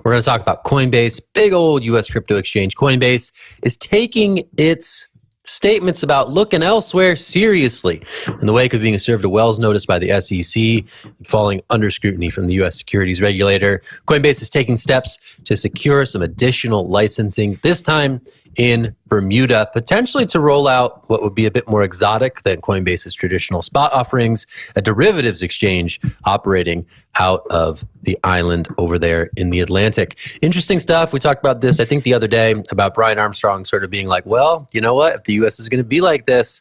We're going to talk about Coinbase, big old U.S. crypto exchange. Coinbase is taking its statements about looking elsewhere seriously in the wake of being served a Wells notice by the SEC, falling under scrutiny from the U.S. securities regulator. Coinbase is taking steps to secure some additional licensing, this time in Bermuda, potentially to roll out what would be a bit more exotic than Coinbase's traditional spot offerings, a derivatives exchange operating out of the island over there in the Atlantic. Interesting stuff. We talked about this, I think, the other day about Brian Armstrong sort of being like, well, you know what? If the U.S. is going to be like this,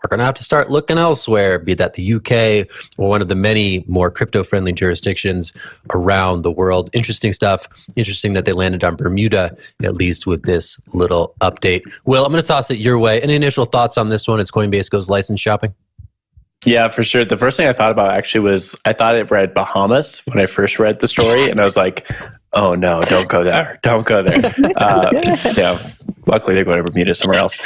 we're going to have to start looking elsewhere, be that the UK or one of the many more crypto-friendly jurisdictions around the world. Interesting stuff. Interesting that they landed on Bermuda, at least with this little update. Will, I'm going to toss it your way. Any initial thoughts on this one as Coinbase goes license shopping? Yeah, for sure. The first thing I thought about actually was I thought it read Bahamas when I first read the story, and I was like, oh no, don't go there. Don't go there. Yeah. Luckily, they're going to Bermuda somewhere else.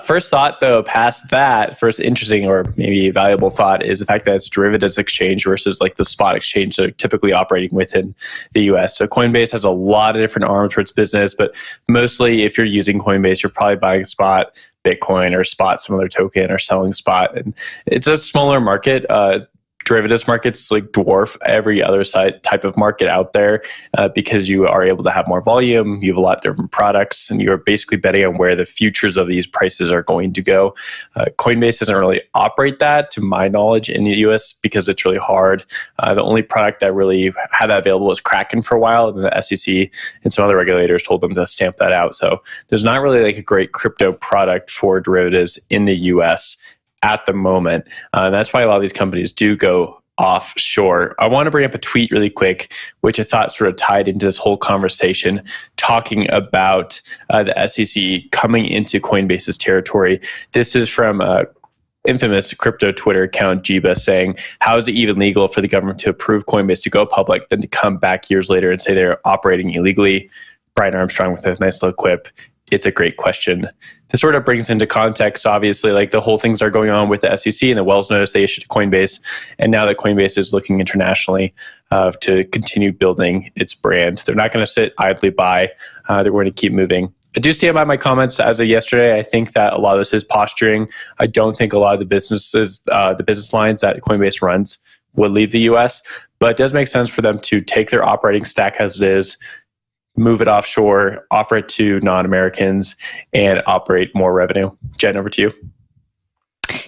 First thought, though, past that, first interesting or maybe valuable thought is the fact that it's derivatives exchange versus like the spot exchange that are typically operating within the U.S. So Coinbase has a lot of different arms for its business, but mostly if you're using Coinbase, you're probably buying spot Bitcoin or spot some other token or selling spot. And it's a smaller market. Derivatives markets like dwarf every other type of market out there because you are able to have more volume, you have a lot of different products, and you're basically betting on where the futures of these prices are going to go. Coinbase doesn't really operate that, to my knowledge, in the US because it's really hard. The only product that really had that available was Kraken for a while, and the SEC and some other regulators told them to stamp that out. So there's not really like a great crypto product for derivatives in the US at the moment. That's why a lot of these companies do go offshore. I want to bring up a tweet really quick, which I thought sort of tied into this whole conversation, talking about the SEC coming into Coinbase's territory. This is from infamous crypto Twitter account, Jiba, saying, how is it even legal for the government to approve Coinbase to go public, then to come back years later and say they're operating illegally? Brian Armstrong with a nice little quip. It's a great question. This sort of brings into context, obviously, like the whole things are going on with the SEC and the Wells notice they issued to Coinbase. And now that Coinbase is looking internationally to continue building its brand, they're not going to sit idly by. They're going to keep moving. I do stand by my comments as of yesterday. I think that a lot of this is posturing. I don't think a lot of the business lines that Coinbase runs would leave the US, but it does make sense for them to take their operating stack as it is, move it offshore, offer it to non-Americans, and operate more revenue. Jen, over to you.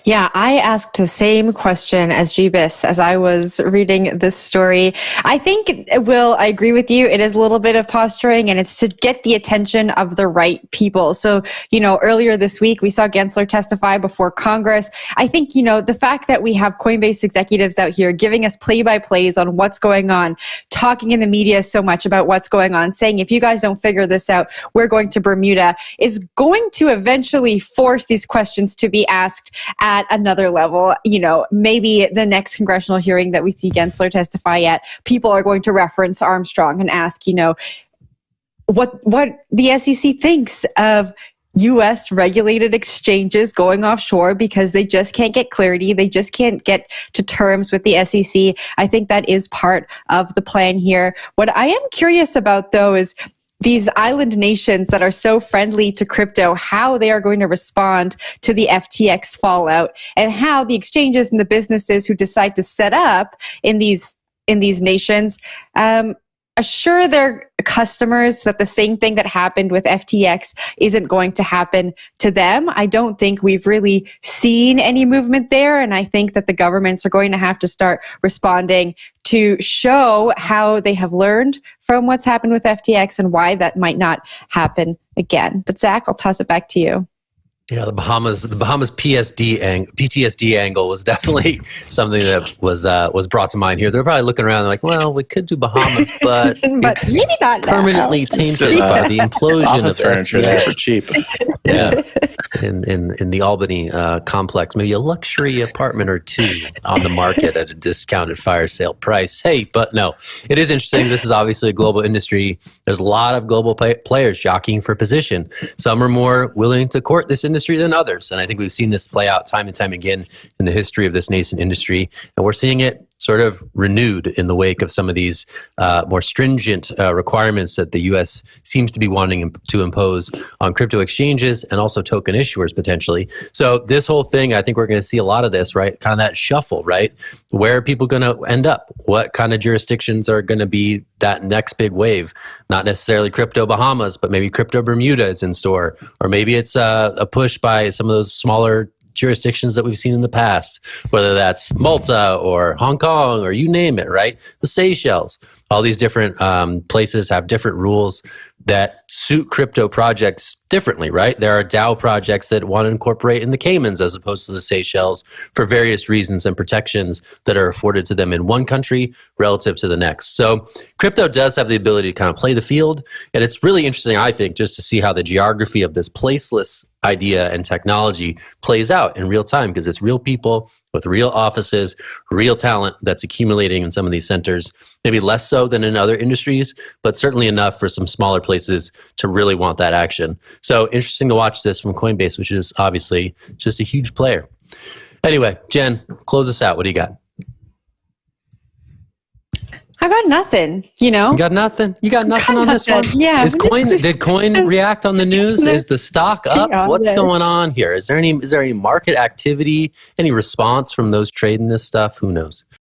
Yeah, I asked the same question as Jebus as I was reading this story. I think, Will, I agree with you. It is a little bit of posturing, and it's to get the attention of the right people. So, earlier this week, we saw Gensler testify before Congress. I think, the fact that we have Coinbase executives out here giving us play-by-plays on what's going on, talking in the media so much about what's going on, saying, if you guys don't figure this out, we're going to Bermuda, is going to eventually force these questions to be asked at another level. Maybe the next congressional hearing that we see Gensler testify at, people are going to reference Armstrong and ask, what the SEC thinks of U.S. regulated exchanges going offshore because they just can't get clarity. They just can't get to terms with the SEC. I think that is part of the plan here. What I am curious about, though, is these island nations that are so friendly to crypto, how they are going to respond to the FTX fallout, and how the exchanges and the businesses who decide to set up in these nations assure their customers that the same thing that happened with FTX isn't going to happen to them. I don't think we've really seen any movement there, and I think that the governments are going to have to start responding to show how they have learned from what's happened with FTX and why that might not happen again. But Zach, I'll toss it back to you. Yeah, the Bahamas PTSD angle was definitely something that was brought to mind here. They're probably looking around like, well, we could do Bahamas, but it's maybe not permanently tainted by the implosion Office of furniture there for cheap. Yeah, in the Albany complex, maybe a luxury apartment or two on the market at a discounted fire sale price. Hey, but no, it is interesting. This is obviously a global industry. There's a lot of global players jockeying for position. Some are more willing to court this industry than others. And I think we've seen this play out time and time again in the history of this nascent industry. And we're seeing it sort of renewed in the wake of some of these more stringent requirements that the U.S. seems to be wanting to impose on crypto exchanges and also token issuers potentially. So this whole thing, I think we're going to see a lot of this, right? Kind of that shuffle, right? Where are people going to end up? What kind of jurisdictions are going to be that next big wave? Not necessarily crypto Bahamas, but maybe crypto Bermuda is in store, or maybe it's a push by some of those smaller jurisdictions that we've seen in the past, whether that's Malta or Hong Kong or you name it, right? The Seychelles, all these different places have different rules that suit crypto projects differently, right? There are DAO projects that want to incorporate in the Caymans as opposed to the Seychelles for various reasons and protections that are afforded to them in one country relative to the next. So crypto does have the ability to kind of play the field. And it's really interesting, I think, just to see how the geography of this placeless idea and technology plays out in real time, because it's real people with real offices, real talent that's accumulating in some of these centers, maybe less so than in other industries, but certainly enough for some smaller places to really want that action. So interesting to watch this from Coinbase, which is obviously just a huge player. Anyway, Jen, close us out. What do you got? I got nothing, you know. You got nothing? You got nothing on this one? Yeah. Did Coin react on the news? Is the stock up? What's going on here? Is there any market activity, any response from those trading this stuff? Who knows?